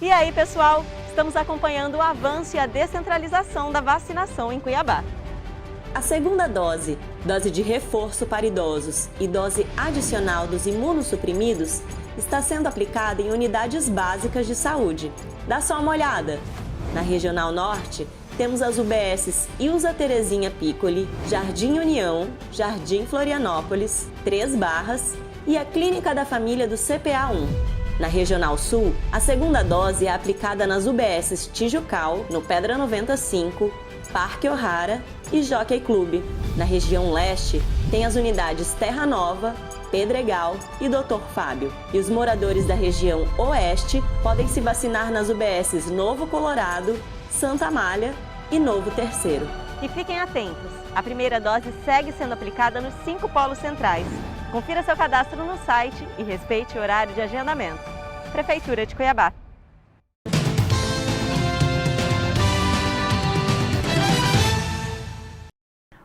E aí, pessoal, estamos acompanhando o avanço e a descentralização da vacinação em Cuiabá. A segunda dose, dose de reforço para idosos e dose adicional dos imunossuprimidos, está sendo aplicada em unidades básicas de saúde. Dá só uma olhada. Na Regional Norte, temos as UBSs Ilza Terezinha Piccoli, Jardim União, Jardim Florianópolis, Três Barras e a Clínica da Família do CPA1. Na Regional Sul, a segunda dose é aplicada nas UBSs Tijucal, no Pedra 95, Parque O'Hara e Jockey Clube. Na região Leste, tem as unidades Terra Nova, Pedregal e Dr. Fábio. E os moradores da região Oeste podem se vacinar nas UBSs Novo Colorado, Santa Amália e Novo Terceiro. E fiquem atentos, a primeira dose segue sendo aplicada nos 5 polos centrais. Confira seu cadastro no site e respeite o horário de agendamento. Prefeitura de Cuiabá.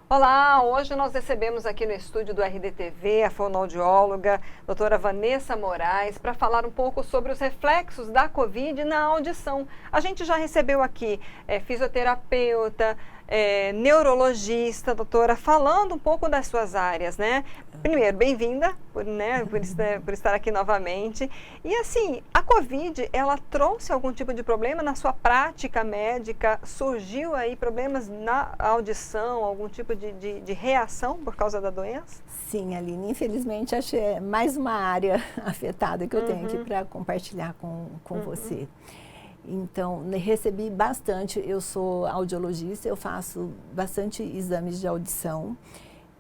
Olá, hoje nós recebemos aqui no estúdio do RDTV a fonoaudióloga doutora Vanessa Moraes para falar um pouco sobre os reflexos da Covid na audição. A gente já recebeu aqui fisioterapeuta, neurologista, doutora, falando um pouco das suas áreas, né? Primeiro, bem-vinda, por estar aqui novamente. E assim, a Covid, ela trouxe algum tipo de problema na sua prática médica? Surgiu aí problemas na audição, algum tipo de reação por causa da doença? Sim, Aline, infelizmente acho que é mais uma área afetada que eu tenho aqui para compartilhar com você. Então, recebi bastante, eu sou audiologista, eu faço bastante exames de audição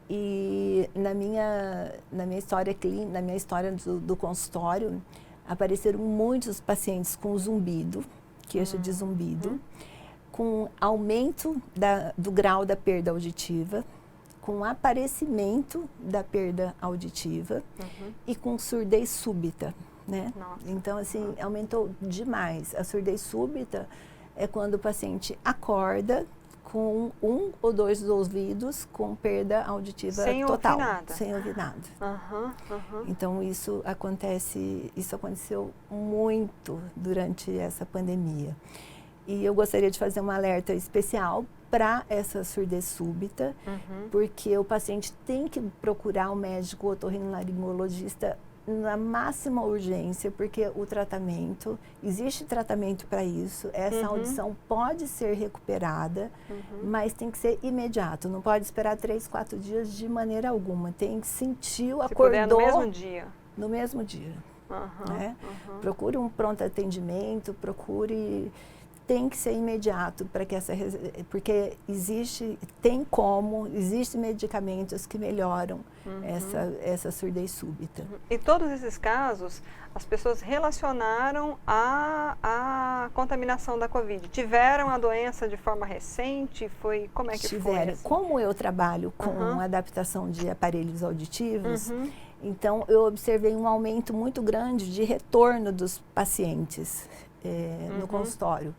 e na minha história clínica, na minha história do consultório, apareceram muitos pacientes com zumbido, queixa de zumbido, com aumento do grau da perda auditiva, com aparecimento da perda auditiva e com surdez súbita. Né? Então, assim, aumentou demais. A surdez súbita é quando o paciente acorda com um ou dois ouvidos com perda auditiva total. Sem ouvir nada. Então, isso aconteceu muito durante essa pandemia. E eu gostaria de fazer um alerta especial para essa surdez súbita, porque o paciente tem que procurar um médico otorrinolaringologista na máxima urgência, porque existe tratamento para isso, essa audição pode ser recuperada, mas tem que ser imediato, não pode esperar 3, 4 dias de maneira alguma, tem que sentir, acordou... Se puder, no mesmo dia. No mesmo dia. Né? Procure um pronto atendimento, tem que ser imediato para que porque existem medicamentos que melhoram essa surdez súbita. Em todos esses casos, as pessoas relacionaram a contaminação da Covid. Tiveram a doença de forma recente? Como é que foi? Assim? Como eu trabalho com adaptação de aparelhos auditivos, então eu observei um aumento muito grande de retorno dos pacientes no consultório.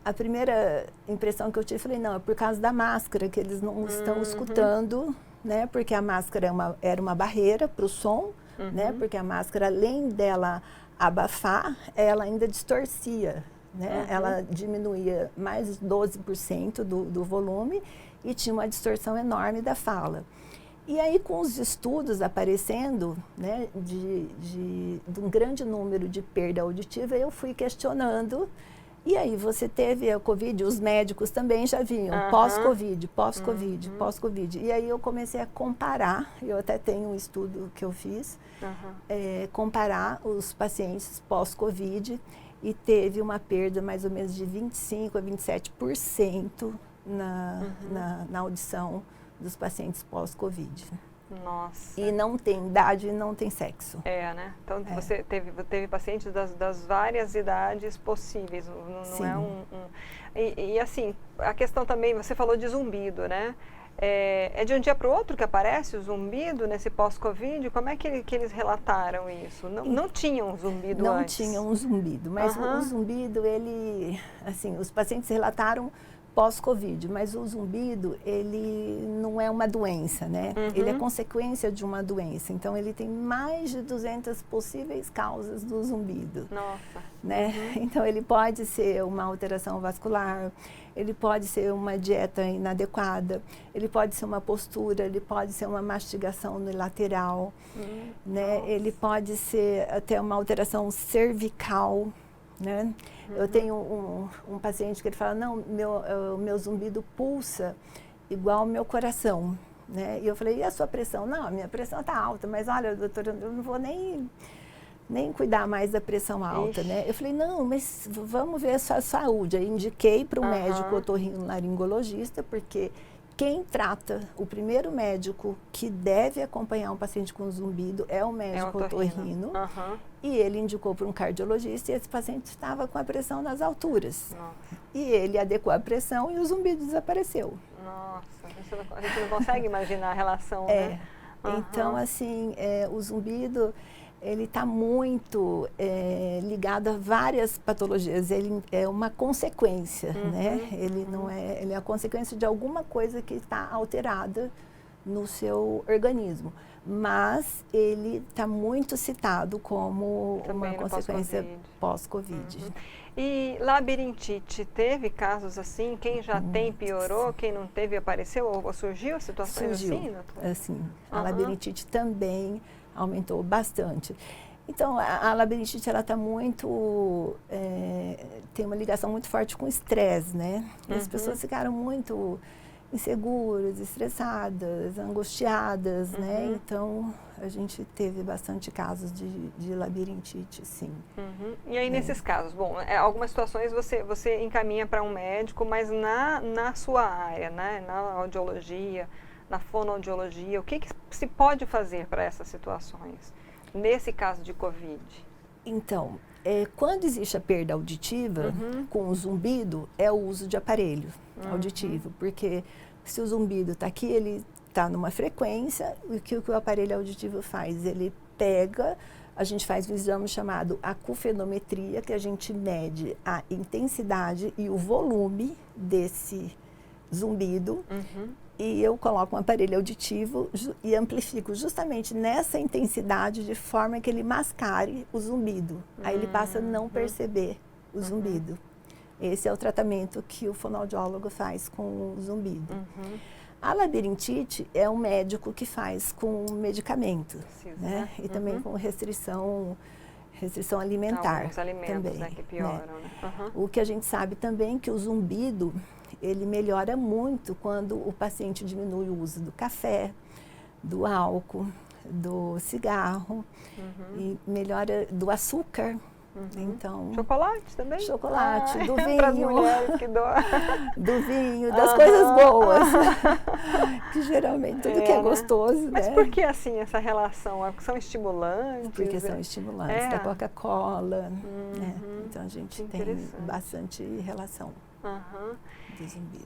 A primeira impressão que eu tive, falei, não, é por causa da máscara, que eles não estão escutando, né? Porque a máscara era uma barreira para o som, né? Porque a máscara, além dela abafar, ela ainda distorcia, né? Ela diminuía mais 12% do volume e tinha uma distorção enorme da fala. E aí, com os estudos aparecendo, né, de um grande número de perda auditiva, eu fui questionando. E aí, você teve a Covid, os médicos também já vinham, pós-Covid. E aí, eu comecei a comparar, eu até tenho um estudo que eu fiz, comparar os pacientes pós-Covid e teve uma perda mais ou menos de 25% a 27% na audição dos pacientes pós-Covid. Nossa. E não tem idade e não tem sexo. Né? Então, você teve pacientes das várias idades possíveis, não é E assim, a questão também, você falou de zumbido, né? É de um dia para o outro que aparece o zumbido nesse pós-Covid? Como é que eles relataram isso? Não tinham zumbido antes? Não tinham um zumbido, mas o zumbido, os pacientes relataram pós-Covid, mas o zumbido, ele não é uma doença, né? Ele é consequência de uma doença. Então, ele tem mais de 200 possíveis causas do zumbido. Nossa. Né? Então, ele pode ser uma alteração vascular, ele pode ser uma dieta inadequada, ele pode ser uma postura, ele pode ser uma mastigação unilateral, né? Ele pode ser até uma alteração cervical, né? Eu tenho um paciente que ele fala, não, meu zumbido pulsa igual o meu coração, né? E eu falei, e a sua pressão? Não, a minha pressão está alta, mas olha, doutora, eu não vou nem cuidar mais da pressão alta, né? Eu falei, não, mas vamos ver a sua saúde. Aí indiquei para o médico otorrinolaringologista, porque quem trata, o primeiro médico que deve acompanhar um paciente com zumbido é o médico otorrino. E ele indicou para um cardiologista e esse paciente estava com a pressão nas alturas. E ele adequou a pressão e o zumbido desapareceu. Nossa, a gente não consegue imaginar a relação, né? Então, assim, o zumbido, ele está muito ligado a várias patologias. Ele é uma consequência, né? Ele não é, ele é a consequência de alguma coisa que está alterada no seu organismo. Mas ele está muito citado como uma consequência pós-Covid. E labirintite, teve casos assim? Quem já tem piorou, quem não teve apareceu ou surgiu situações assim, doutora? Assim, a labirintite também aumentou bastante. Então, a labirintite, ela está muito, tem uma ligação muito forte com o estresse, né? E as pessoas ficaram muito inseguras, estressadas, angustiadas, né? Então, a gente teve bastante casos de labirintite, sim. E aí, nesses casos, bom, algumas situações você encaminha para um médico, mas na sua área, né? Na audiologia, na fonoaudiologia, o que se pode fazer para essas situações, nesse caso de Covid? Então, quando existe a perda auditiva, com o zumbido, é o uso de aparelho auditivo, porque se o zumbido está aqui, ele está numa frequência, e o que o aparelho auditivo faz? Ele pega, a gente faz um exame chamado acufenometria, que a gente mede a intensidade e o volume desse zumbido, e eu coloco um aparelho auditivo e amplifico justamente nessa intensidade, de forma que ele mascare o zumbido. Aí ele passa a não perceber o zumbido. Esse é o tratamento que o fonoaudiólogo faz com o zumbido. A labirintite é um médico que faz com medicamento, né? E também com restrição alimentar. Alguns alimentos, também, né, que pioram, né? O que a gente sabe também é que o zumbido, ele melhora muito quando o paciente diminui o uso do café, do álcool, do cigarro, e melhora do açúcar. Então, chocolate também? Chocolate, do vinho. Para as mulheres que dão. Do vinho, das coisas boas. Que geralmente tudo que é gostoso, Mas né? por que assim essa relação? São estimulantes? Porque são estimulantes da Coca-Cola. Né? Então a gente tem bastante relação do zumbido.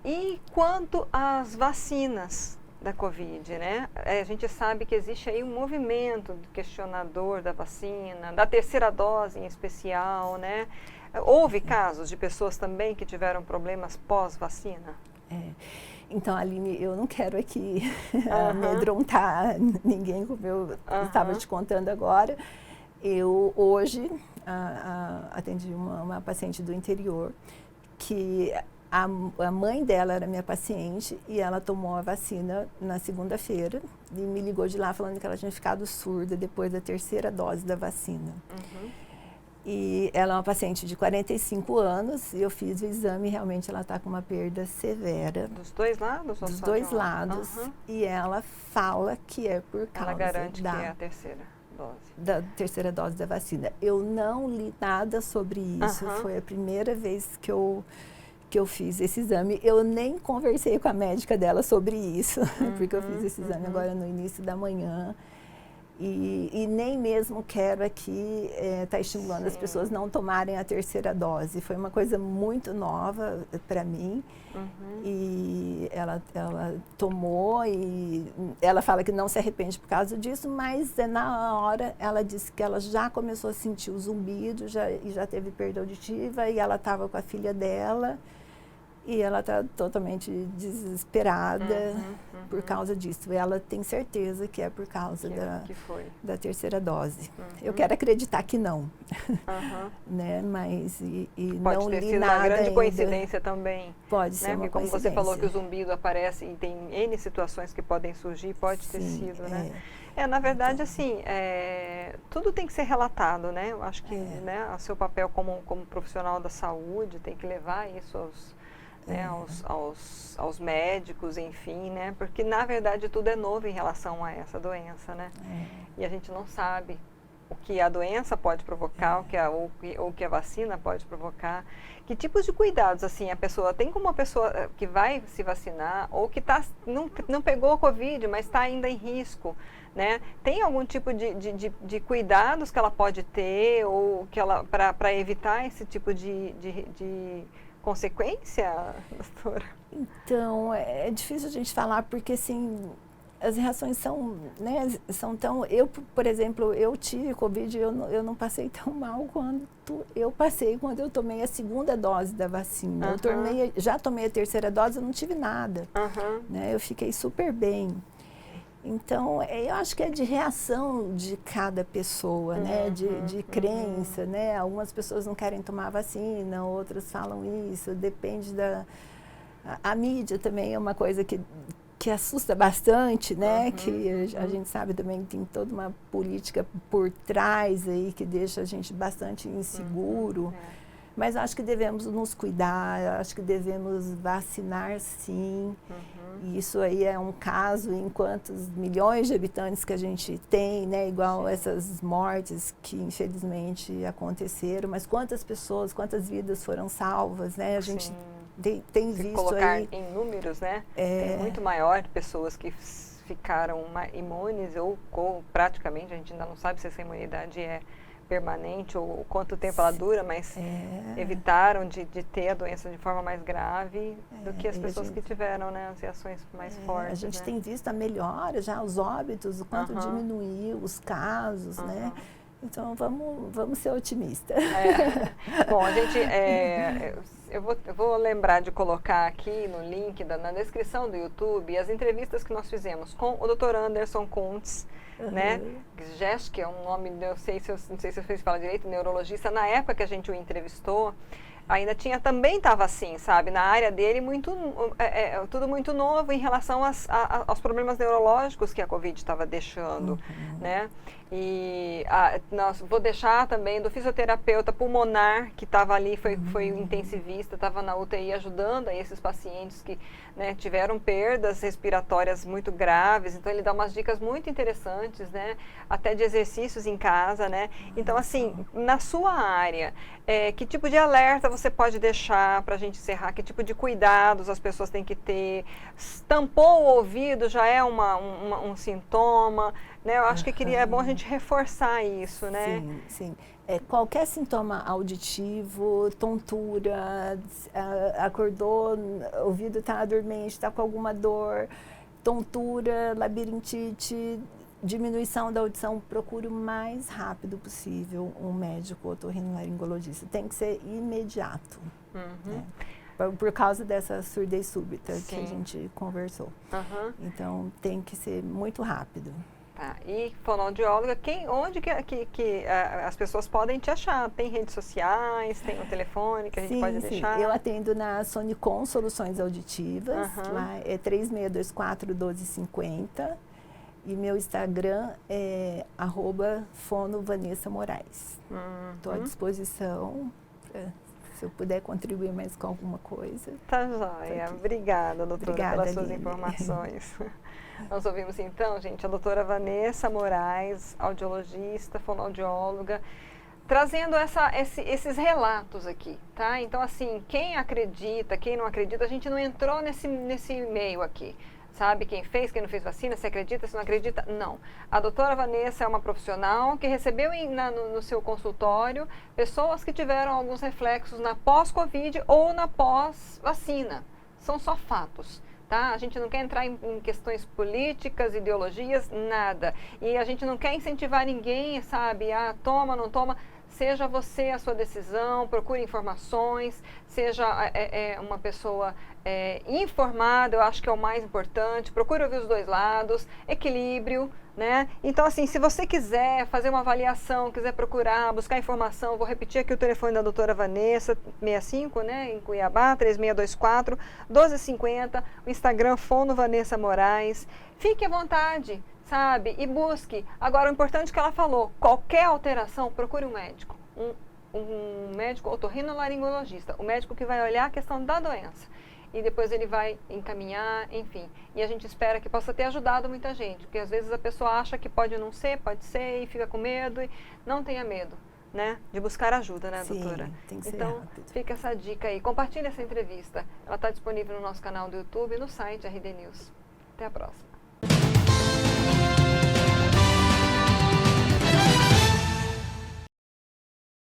E quanto às vacinas da Covid, né? A gente sabe que existe aí um movimento questionador da vacina, da terceira dose em especial, né? Houve casos de pessoas também que tiveram problemas pós-vacina? Então, Aline, eu não quero aqui amedrontar ninguém, como eu estava te contando agora. Eu hoje atendi uma paciente do interior que a mãe dela era minha paciente e ela tomou a vacina na segunda-feira e me ligou de lá falando que ela tinha ficado surda depois da terceira dose da vacina. E ela é uma paciente de 45 anos e eu fiz o exame e realmente ela está com uma perda severa. Dos dois lados? Dos dois lados. E ela fala que é por causa ela garante que é a terceira dose. Da terceira dose da vacina. Eu não li nada sobre isso. Foi a primeira vez que eu fiz esse exame. Eu nem conversei com a médica dela sobre isso, porque eu fiz esse exame agora no início da manhã. E nem mesmo quero aqui estar estimulando as pessoas não tomarem a terceira dose. Foi uma coisa muito nova para mim. E ela tomou e ela fala que não se arrepende por causa disso, mas na hora ela disse que ela já começou a sentir o zumbido e já teve perda auditiva e ela estava com a filha dela. E ela está totalmente desesperada por causa disso. Ela tem certeza que é por causa da terceira dose. Eu quero acreditar que não, né? Mas pode não ter li sido nada uma grande ainda. coincidência também. Pode ser uma Porque como coincidência. você falou que o zumbido aparece e tem N situações que podem surgir, pode ter Sim, sido, né? Na verdade, assim, tudo tem que ser relatado, né? Eu acho que né, o seu papel como profissional da saúde tem que levar isso aos médicos, enfim, né? Porque, na verdade, tudo é novo em relação a essa doença, né? E a gente não sabe o que a doença pode provocar, o que a vacina pode provocar. Que tipos de cuidados, assim, a pessoa tem, como uma pessoa que vai se vacinar ou que não pegou a Covid, mas está ainda em risco, né? Tem algum tipo de cuidados que ela pode ter ou que ela para evitar esse tipo de consequência, doutora? Então, é difícil a gente falar porque, assim, as reações são, né, são tão... Eu, por exemplo, eu tive Covid, eu não passei tão mal quanto eu passei quando eu tomei a segunda dose da vacina. Já tomei a terceira dose, eu não tive nada, né? Eu fiquei super bem. Então, eu acho que é de reação de cada pessoa, né? De crença, né? Algumas pessoas não querem tomar vacina, outras falam isso, depende da... A mídia também é uma coisa que assusta bastante, né? Que a gente sabe também que tem toda uma política por trás aí que deixa a gente bastante inseguro. Mas acho que devemos nos cuidar, acho que devemos vacinar, sim. E isso aí é um caso em quantos milhões de habitantes que a gente tem, né? Igual essas mortes que infelizmente aconteceram, mas quantas pessoas, quantas vidas foram salvas, né? A gente tem visto colocar aí... em números, né? É muito maior de pessoas que ficaram imunes ou praticamente, a gente ainda não sabe se essa imunidade é permanente ou quanto tempo ela dura, mas evitaram de ter a doença de forma mais grave do que as pessoas que tiveram, né, as reações mais fortes. A gente né? tem visto a melhora já, os óbitos, o quanto diminuiu os casos, né? Então, vamos ser otimistas. Bom, a gente... eu vou lembrar de colocar aqui no link, na descrição do YouTube, as entrevistas que nós fizemos com o Dr. Anderson Kuntz, né? Gest, que é um nome, não sei se eu falo direito, neurologista. Na época que a gente o entrevistou, ainda também estava assim, sabe? Na área dele, tudo muito novo em relação aos problemas neurológicos que a Covid estava deixando, né? E vou deixar também do fisioterapeuta pulmonar, que estava ali, foi intensivista, estava na UTI ajudando a esses pacientes que, né, tiveram perdas respiratórias muito graves. Então, ele dá umas dicas muito interessantes, né? Até de exercícios em casa, né? Então, assim, na sua área, que tipo de alerta você pode deixar para a gente encerrar? Que tipo de cuidados as pessoas têm que ter? Tampou o ouvido já é um sintoma, né? Eu acho que é bom a gente reforçar isso, né? Sim. Qualquer sintoma auditivo, tontura, acordou, o ouvido está dormente, está com alguma dor, tontura, labirintite, diminuição da audição, procure o mais rápido possível um médico otorrinolaringologista. Tem que ser imediato, né? Por causa dessa surdez súbita que a gente conversou. Então, tem que ser muito rápido. Tá. E fonoaudióloga, onde que as pessoas podem te achar? Tem redes sociais, tem um telefone que a gente pode deixar? Eu atendo na Sonicom Soluções Auditivas, lá é 3624-1250 e meu Instagram é @fonovanessamorais. Estou à disposição, se eu puder contribuir mais com alguma coisa. Tá joia. Obrigada, doutora, pelas suas informações. Nós ouvimos então, gente, a doutora Vanessa Moraes, audiologista, fonoaudióloga, trazendo esses relatos aqui, tá? Então, assim, quem acredita, quem não acredita, a gente não entrou nesse meio aqui, sabe? Quem fez, quem não fez vacina, se acredita, se não acredita, não. A doutora Vanessa é uma profissional que recebeu no seu consultório pessoas que tiveram alguns reflexos na pós-Covid ou na pós-vacina. São só fatos. Tá? A gente não quer entrar em questões políticas, ideologias, nada. E a gente não quer incentivar ninguém, sabe? Toma, não toma. seja você a sua decisão, procure informações, seja uma pessoa informada, eu acho que é o mais importante, procure ouvir os dois lados, equilíbrio, né? Então, assim, se você quiser fazer uma avaliação, quiser procurar, buscar informação, vou repetir aqui o telefone da doutora Vanessa, 65, né, em Cuiabá, 3624-1250, o Instagram Fono Vanessa Moraes. Fique à vontade, sabe? E busque. Agora, o importante que ela falou, qualquer alteração, procure um médico. Um médico otorrinolaringologista, o médico que vai olhar a questão da doença. E depois ele vai encaminhar, enfim. E a gente espera que possa ter ajudado muita gente, porque às vezes a pessoa acha que pode não ser, pode ser, e fica com medo. E não tenha medo, né? De buscar ajuda, né, Sim, doutora? tem que ser então, rápido. fica essa dica aí. Compartilhe essa entrevista. Ela está disponível no nosso canal do YouTube e no site RD News. Até a próxima.